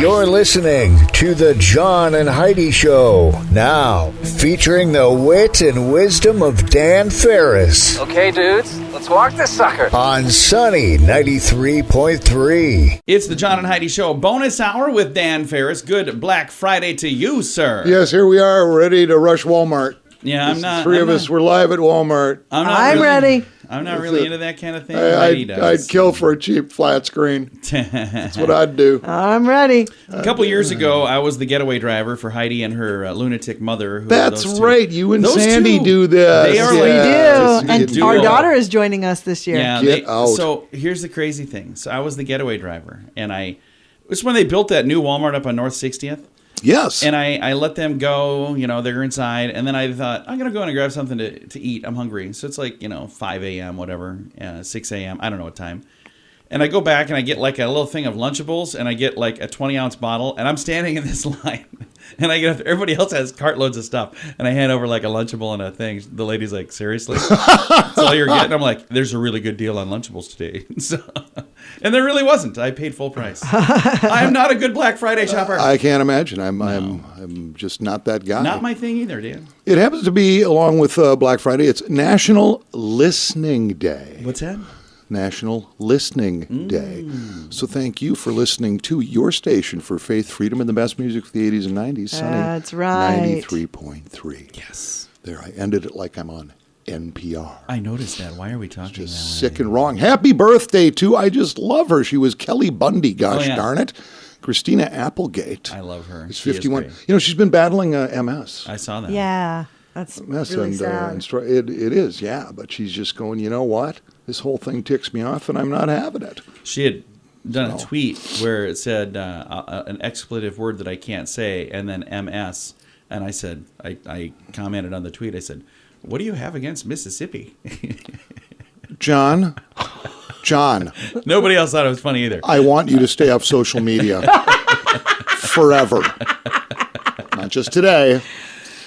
You're listening to the John and Heidi Show, now featuring the wit and wisdom of Dan Ferris. Okay, dudes, let's walk this sucker. On Sunny 93.3. It's the John and Heidi Show bonus hour with Dan Ferris. Good Black Friday to you, sir. Yes, here we are, ready to rush Walmart. Yeah, I'm not. Three of us were live at Walmart. I'm ready. I'm not really into that kind of thing. I'd kill for a cheap flat screen. That's what I'd do. I'm ready. A couple years ago, I was the getaway driver for Heidi and her lunatic mother. That's right. You and Sandy do this. They are We do. And our daughter is joining us this year. Yeah. Get out. So here's the crazy thing. So I was the getaway driver, and it was when they built that new Walmart up on North 60th. Yes. And I let them go, they're inside. And then I thought, I'm going to go in and grab something to eat. I'm hungry. So it's like, 5 a.m., whatever, 6 a.m., I don't know what time. And I go back and I get like a little thing of Lunchables, and I get like a 20-ounce bottle, and I'm standing in this line. And I get everybody else has cartloads of stuff, and I hand over like a Lunchable and a thing. The lady's like, seriously? That's all you're getting? I'm like, there's a really good deal on Lunchables today. And there really wasn't. I paid full price. I'm not a good Black Friday shopper. I can't imagine. I'm just not that guy. Not my thing either, Dan. It happens to be, along with Black Friday, it's National Listening Day. What's that? National Listening Day. So thank you for listening to your station for faith, freedom, and the best music of the 80s and 90s. Sunny. That's right. 93.3. Yes. There, I ended it like I'm on NPR. I noticed that. Why are we talking Just that sick way? and wrong. Happy birthday to, I just love her. She was Kelly Bundy, gosh darn it. Christina Applegate. I love her. Is She 51. is great. She's been battling MS. I saw that. Yeah, that's really sad. It is, yeah. But she's just going, you know what? This whole thing ticks me off, and I'm not having it. She had done a tweet where it said an expletive word that I can't say, and then MS. And I said, I commented on the tweet. I said, what do you have against Mississippi? John. Nobody else thought it was funny either. I want you to stay off social media forever. Not just today.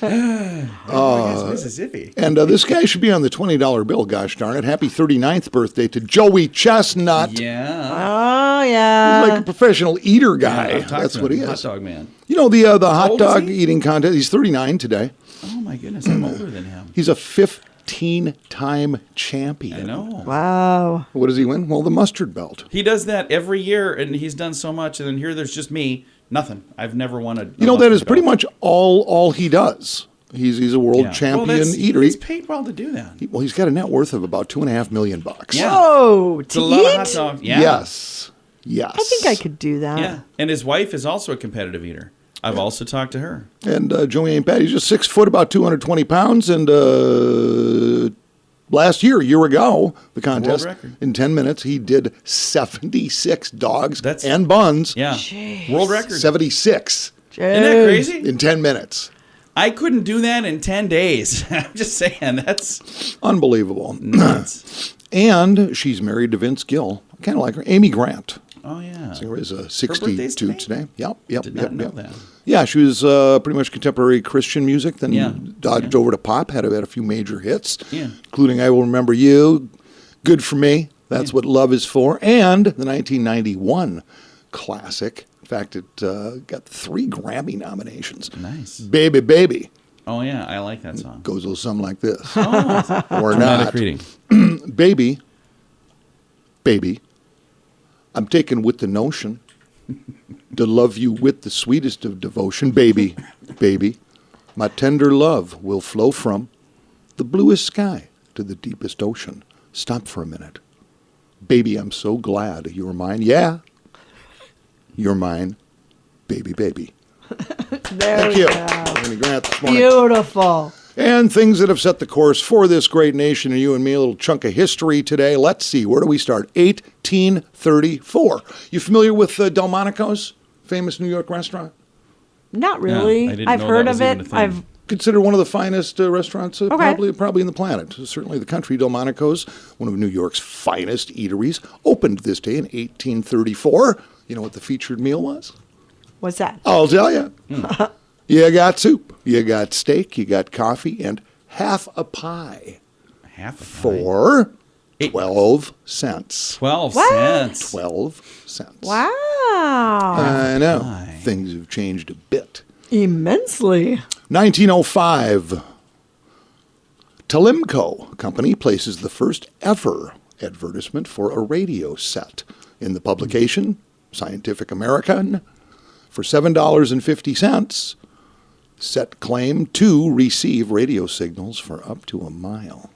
Mississippi. And this guy should be on the $20 bill, gosh darn it. Happy 39th birthday to Joey Chestnut. Yeah. Oh, yeah. He's like a professional eater guy. Yeah, That's what he is. Hot dog man. The hot old dog is he? eating contest. He's 39 today. Oh, my goodness. I'm older than him. He's a 15-time champion. I know. Wow. What does he win? Well, the mustard belt. He does that every year, and he's done so much. And then here there's just me. Nothing. I've never won a that is pretty belt. much all he does. He's a world champion eater. He's paid well to do that. He's got a net worth of about $2.5 million. Yeah. Whoa, It's to a lot eat? of hot dogs. Yeah. Yes. I think I could do that. Yeah. And his wife is also a competitive eater. I've also talked to her. And Joey ain't bad. He's just 6 foot, about 220 pounds. And last year, a year ago, the contest, World record. in 10 minutes, he did 76 dogs That's- and buns. Yeah. Jeez. World record. 76 Isn't that crazy? in 10 minutes. I couldn't do that in 10 days. I'm just saying, that's Unbelievable. nuts. And she's married to Vince Gill. I kind of like her. Amy Grant. Oh, yeah. Singer is birthday's 62 today. Yep. Did not know that. Yeah, she was pretty much contemporary Christian music, then dodged over to pop, had a few major hits, including I Will Remember You, Good For Me, That's What Love Is For, and the 1991 classic. In fact, it got 3 Grammy nominations. Nice. Baby, Baby. Oh, yeah. I like that song. Goes a little something like this. Oh, or dramatic not. reading. Baby, I'm taken with the notion to love you with the sweetest of devotion. Baby, my tender love will flow from the bluest sky to the deepest ocean. Stop for a minute. Baby, I'm so glad you're mine. Yeah, you're mine. Baby. There Thank we you. go. Amy Grant this morning. Beautiful. And things that have set the course for this great nation, and you and me, a little chunk of history today. Let's see, where do we start? 1834. You familiar with Delmonico's, famous New York restaurant? Not really. I didn't I've know heard that was of even a it. thing. Considered one of the finest restaurants Okay. probably in the planet. Certainly the country. Delmonico's, one of New York's finest eateries, opened this day in 1834. You know what the featured meal was? What's that? I'll tell you. You got soup, you got steak, you got coffee, and half a pie Half a pie. for 12 cents. 12 What? cents. 12 cents. Wow. I know. Pie. things have changed a bit. Immensely. 1905, Telemco Company places the first ever advertisement for a radio set in the publication Scientific American for $7.50. Set claim to receive radio signals for up to a mile.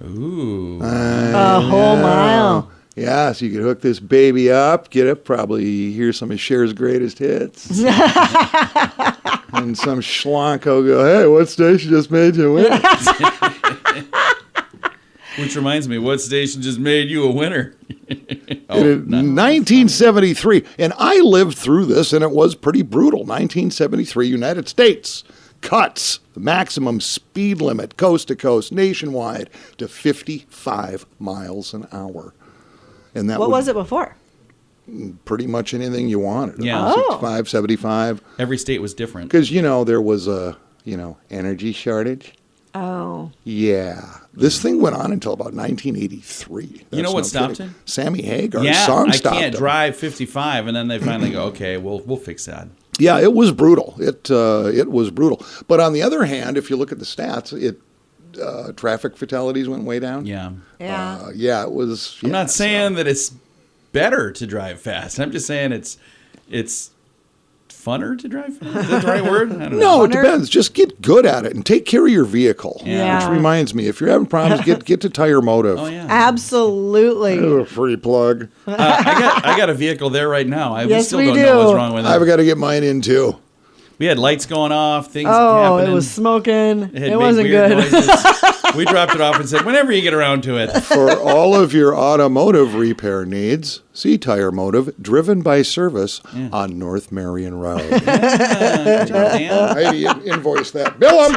Ooh. A whole mile. Yeah, so you could hook this baby up, get it, probably hear some of Cher's greatest hits. And some schlonk will go, hey, what station just made you a winner? Which reminds me, what station just made you a winner? 1973, and I lived through this, and it was pretty brutal. 1973, United States cuts the maximum speed limit coast to coast nationwide to 55 miles an hour. And that What was it before? pretty much anything you wanted. Yeah. 65, 75. Every state was different. Because, there was a, energy shortage. Oh. Yeah. This thing went on until about 1983. You know what stopped it? Sammy Hagar's Yeah, song I stopped can't him. drive 55, and then they finally go, okay, we'll fix that. Yeah, it was brutal. It was brutal. But on the other hand, if you look at the stats, traffic fatalities went way down. Yeah. Yeah. Yeah, it was. I'm not saying that it's better to drive fast. I'm just saying it's funner to drive fast. Is that the right word? I don't know. No, it depends. Just get good at it and take care of your vehicle. Yeah. Which reminds me, if you're having problems, get to Tire Motive. Oh, yeah. Absolutely. A free plug. I got a vehicle there right now. We Yes, still we don't do. know what's wrong with it. I've got to get mine in too. We had lights going off, things Oh, happening. it was smoking. It had It made wasn't weird good. noises. We dropped it off and said, whenever you get around to it. For all of your automotive repair needs, see Tire Motive, driven by service on North Marion Road. Good job, Dan. Heidi, invoice that. Bill 'em!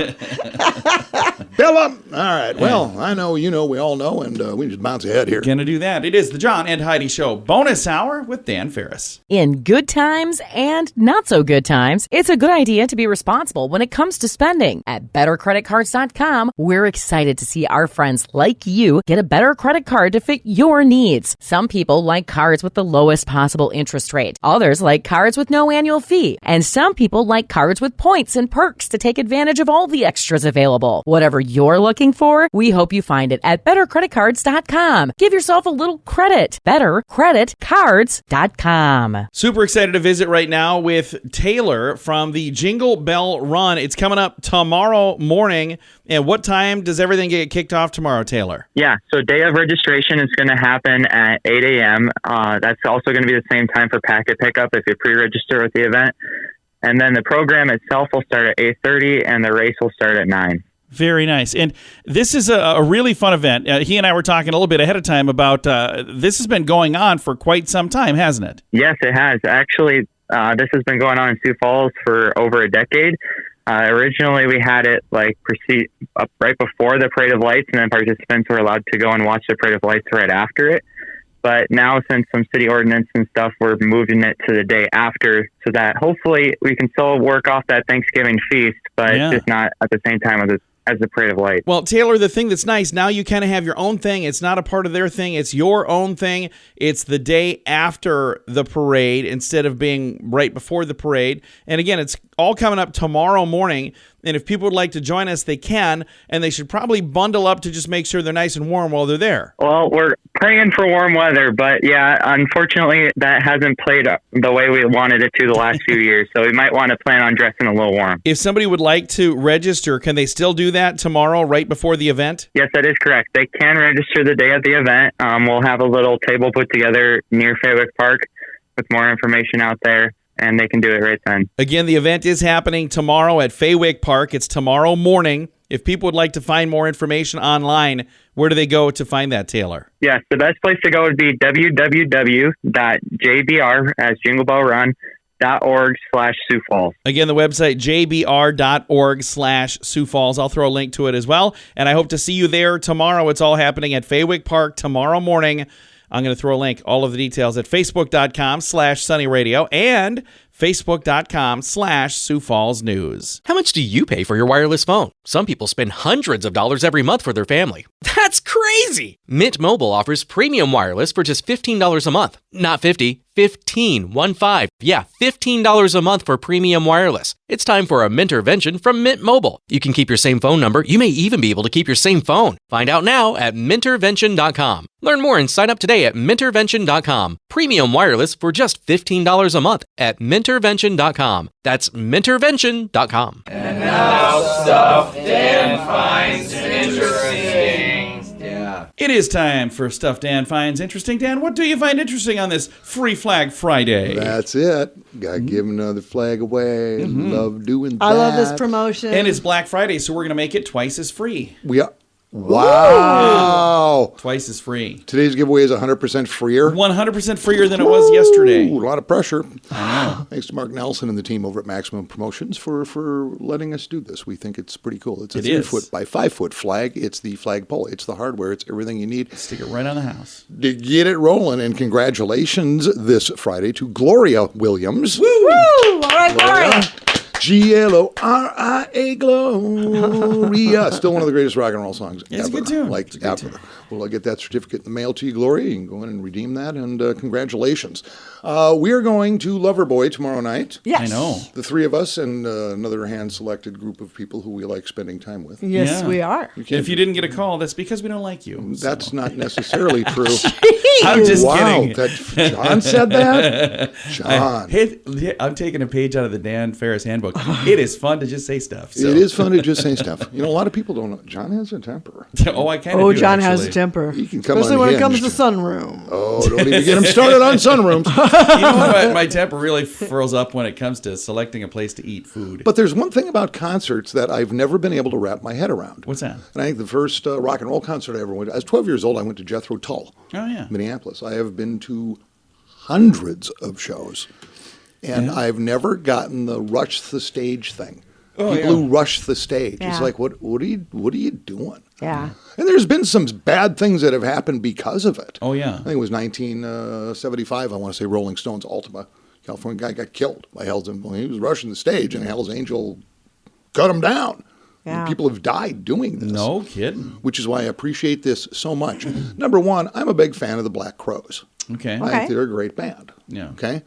Bill 'em! All right. Well, I know, we all know, and we just bounce ahead here. Gonna do that. It is the John and Heidi Show bonus hour with Dan Ferris. In good times and not so good times, it's a good idea to be responsible when it comes to spending. At BetterCreditCards.com, we're excited to see our friends like you get a better credit card to fit your needs. Some people like cards with the lowest possible interest rate. Others like cards with no annual fee. And some people like cards with points and perks to take advantage of all the extras available. Whatever you're looking for, we hope you find it at BetterCreditCards.com. Give yourself a little credit. BetterCreditCards.com. Super excited to visit right now with Taylor from the Jingle Bell Run. It's coming up tomorrow morning. And what time does everything get kicked off tomorrow, Taylor? Yeah, so day of registration is going to happen at 8 a.m. That's also going to be the same time for packet pickup if you pre-register with the event. And then the program itself will start at 8:30 and the race will start at 9. Very nice. And this is a really fun event. He and I were talking a little bit ahead of time about this has been going on for quite some time, hasn't it? Yes, it has. Actually, this has been going on in Sioux Falls for over a decade. Originally, we had it proceed up right before the Parade of Lights, and then participants were allowed to go and watch the Parade of Lights right after it. But now, since some city ordinance and stuff, we're moving it to the day after so that hopefully we can still work off that Thanksgiving feast, but just not at the same time as the Parade of Lights. Well, Taylor, the thing that's nice, now you kind of have your own thing. It's not a part of their thing. It's your own thing. It's the day after the parade instead of being right before the parade. And again, it's all coming up tomorrow morning. And if people would like to join us, they can. And they should probably bundle up to just make sure they're nice and warm while they're there. Well, we're praying for warm weather, but yeah, unfortunately, that hasn't played the way we wanted it to the last few years. So we might want to plan on dressing a little warm. If somebody would like to register, can they still do that tomorrow right before the event? Yes, that is correct. They can register the day of the event. We'll have a little table put together near Faywick Park with more information out there, and they can do it right then. Again, the event is happening tomorrow at Faywick Park. It's tomorrow morning. If people would like to find more information online, where do they go to find that, Taylor? Yes, the best place to go would be www.jbr, as Jingle Bell Run, .org/Sioux Falls. Again, the website, jbr.org/Sioux Falls. I'll throw a link to it as well. And I hope to see you there tomorrow. It's all happening at Faywick Park tomorrow morning. I'm going to throw a link, all of the details at facebook.com/sunnyradio and facebook.com/Sioux Falls News. How much do you pay for your wireless phone? Some people spend hundreds of dollars every month for their family. That's crazy! Mint Mobile offers premium wireless for just $15 a month. Not $50, $15. Yeah, $15 a month for premium wireless. It's time for a Mintervention from Mint Mobile. You can keep your same phone number. You may even be able to keep your same phone. Find out now at Mintervention.com. Learn more and sign up today at Mintervention.com. Premium wireless for just $15 a month at Mintervention.com. That's Mintervention.com. And now stuff Dan finds interesting. Yeah. It is time for Stuff Dan Finds Interesting. Dan, what do you find interesting on this Free Flag Friday? That's it. Got to give another flag away. Love doing that. I love this promotion. And it's Black Friday, so we're going to make it twice as free. We are. Wow. Twice as free. Today's giveaway is 100% freer. 100% freer than it was yesterday. Ooh, a lot of pressure. I know. Thanks to Mark Nelson and the team over at Maximum Promotions for letting us do this. We think it's pretty cool. It's a 3-foot by 5-foot flag. It's the flagpole. It's the hardware. It's everything you need. Stick it right on the house. To get it rolling. And congratulations this Friday to Gloria Williams. Woo! All right, Gloria. Gloria, Gloria. Still one of the greatest rock and roll songs ever. It's a good tune. Like, ever. Well, I'll get that certificate in the mail to you, Gloria. You can go in and redeem that, and congratulations. We are going to Loverboy tomorrow night. Yes. I know. The three of us and another hand-selected group of people who we like spending time with. Yes, Yeah. we are. If you didn't get a call, that's because we don't like you. That's not necessarily true. I'm just Wow, kidding. John said that? John. I'm taking a page out of the Dan Ferris handbook. It is fun to just say stuff. So. It is fun to just say stuff. You know, a lot of people don't know. John has a temper. Oh, I kind of Oh, do, John actually. has a temper. He can come Especially when it comes to unhinged. sunroom. Oh, don't even get him started on sunrooms. You know what? My temper really furls up when it comes to selecting a place to eat food. But there's one thing about concerts that I've never been able to wrap my head around. What's that? And I think the first rock and roll concert I ever went to, I was 12 years old, I went to Jethro Tull, Oh, yeah. Minneapolis. I have been to hundreds of shows, and I've never gotten the rush the stage thing. People who rush the stage. Yeah. It's like, what are you doing? Yeah. And there's been some bad things that have happened because of it. Oh, yeah. I think it was 1975, I want to say, Rolling Stones, Ultima. California guy got killed by Hell's Angel. He was rushing the stage, and Hell's Angel cut him down. Yeah. And people have died doing this. No kidding. Which is why I appreciate this so much. Number one, I'm a big fan of the Black Crowes. Okay. I think they're a great band. Yeah. Okay.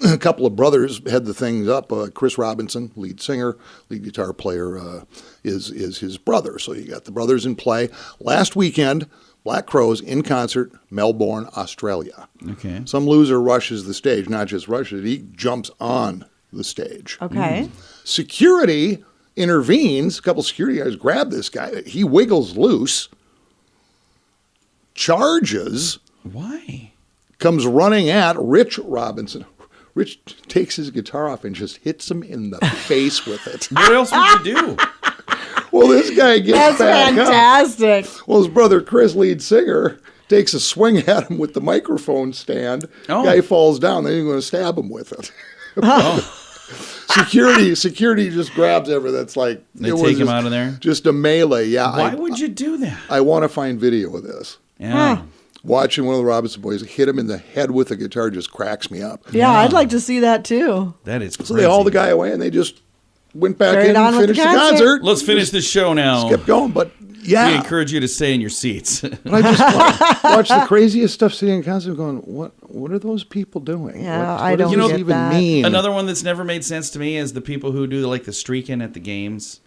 A couple of brothers head the things up. Chris Robinson, lead singer, lead guitar player, is his brother. So you got the brothers in play. Last weekend, Black Crowes in concert, Melbourne, Australia. Okay. Some loser rushes the stage, not just rushes it, he jumps on the stage. Okay. Security intervenes. A couple security guys grab this guy. He wiggles loose, charges, Why? comes running at Rich Robinson. Rich takes his guitar off and just hits him in the face with it. What else would you do? Well, this guy gets That's back up. fantastic. Well, his brother Chris, lead singer, takes a swing at him with the microphone stand. Oh. Guy falls down. Then he's going to stab him with it. Security just grabs everything. That's like They it was take him just- out of there? Just a melee. Yeah. Why would you do that? I want to find video of this. Yeah. Watching one of the Robinson boys hit him in the head with a guitar just cracks me up. Yeah, I'd like to see that too. That is crazy. So they hauled the guy away and they just went back Carried in on and with the finished the concert. concert. Let's finish this show now. Kept going, but We yeah. encourage you to stay in your seats. But I just watch the craziest stuff sitting in concert going, what are those people doing? Yeah, what, I what don't does this get even that. mean? Another one that's never made sense to me is the people who do like the streaking at the games.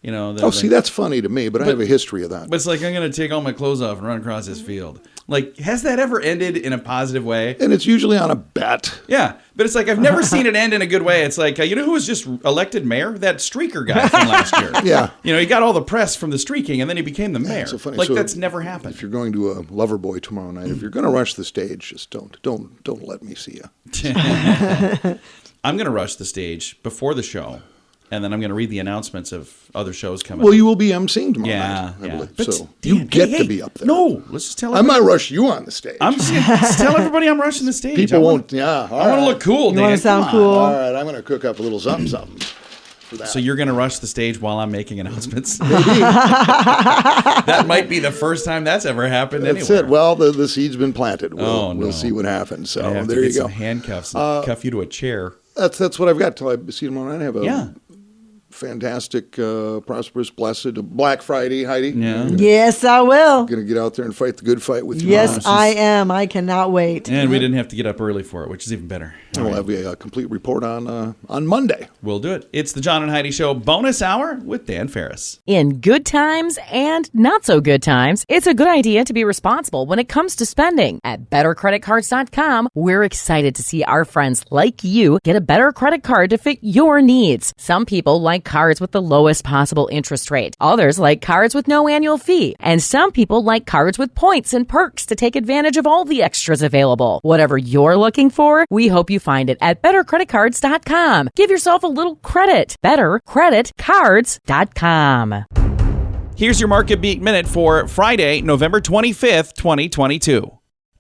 You know. Oh, see, that's funny to me, but I have a history of that. But it's like, I'm going to take all my clothes off and run across this field. Like, has that ever ended in a positive way? And it's usually on a bet. Yeah, but it's like, I've never seen it end in a good way. It's like, you know who was just elected mayor? That streaker guy from last year. Yeah. You know, he got all the press from the streaking, and then he became the mayor. So funny. Like, So that's never happened. If you're going to a Loverboy tomorrow night, if you're going to rush the stage, just don't let me see you. I'm going to rush the stage before the show, and then I'm going to read the announcements of other shows coming Well, up. you will be emceeing tomorrow Yeah, night, I yeah. believe. But So Dan, you get hey, to be up there. No, let's just tell I everybody. might rush you on the stage. I'm just gonna just tell everybody I'm rushing the stage. People I won't. want, Yeah. I want to look cool, You Dan. want to sound Come on. cool? All right, I'm going to cook up a little something for that. So you're going to rush the stage while I'm making announcements? That might be the first time that's ever happened That's anywhere. it. Well, the seed's been planted. Oh, no. We'll see what happens. So I have there to you get go. some handcuffs and cuff you to a chair. That's what I've got till I see you tomorrow night. I have a Yeah. fantastic, prosperous, blessed Black Friday, Heidi. Yeah. Yes, I will. Going to get out there and fight the good fight with you. Yes, I am. I cannot wait. And we didn't have to get up early for it, which is even better. And we'll have a complete report on Monday. We'll do it. It's the John and Heidi Show bonus hour with Dan Ferris. In good times and not so good times, it's a good idea to be responsible when it comes to spending. At bettercreditcards.com, we're excited to see our friends like you get a better credit card to fit your needs. Some people like cards with the lowest possible interest rate. Others like cards with no annual fee. And some people like cards with points and perks to take advantage of all the extras available. Whatever you're looking for, we hope you find it at bettercreditcards.com. Give yourself a little credit. Bettercreditcards.com. Here's your Market Beat Minute for Friday, November 25th, 2022.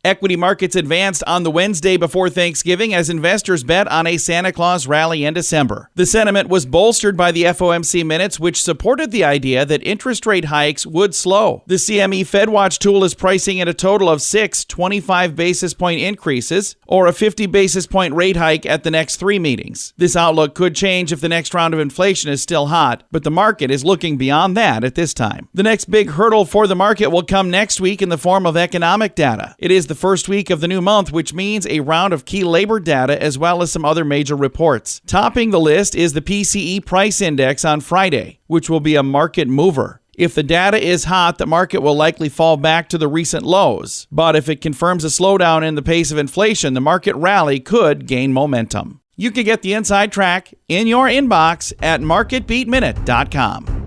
Equity markets advanced on the Wednesday before Thanksgiving as investors bet on a Santa Claus rally in December. The sentiment was bolstered by the FOMC minutes, which supported the idea that interest rate hikes would slow. The CME FedWatch tool is pricing in a total of 6 25 basis point increases or a 50 basis point rate hike at the next 3 meetings. This outlook could change if the next round of inflation is still hot, but the market is looking beyond that at this time. The next big hurdle for the market will come next week in the form of economic data. It is the first week of the new month, which means a round of key labor data as well as some other major reports. Topping the list is the PCE price index on Friday, which will be a market mover. If the data is hot, the market will likely fall back to the recent lows. But if it confirms a slowdown in the pace of inflation, the market rally could gain momentum. You can get the inside track in your inbox at marketbeatminute.com.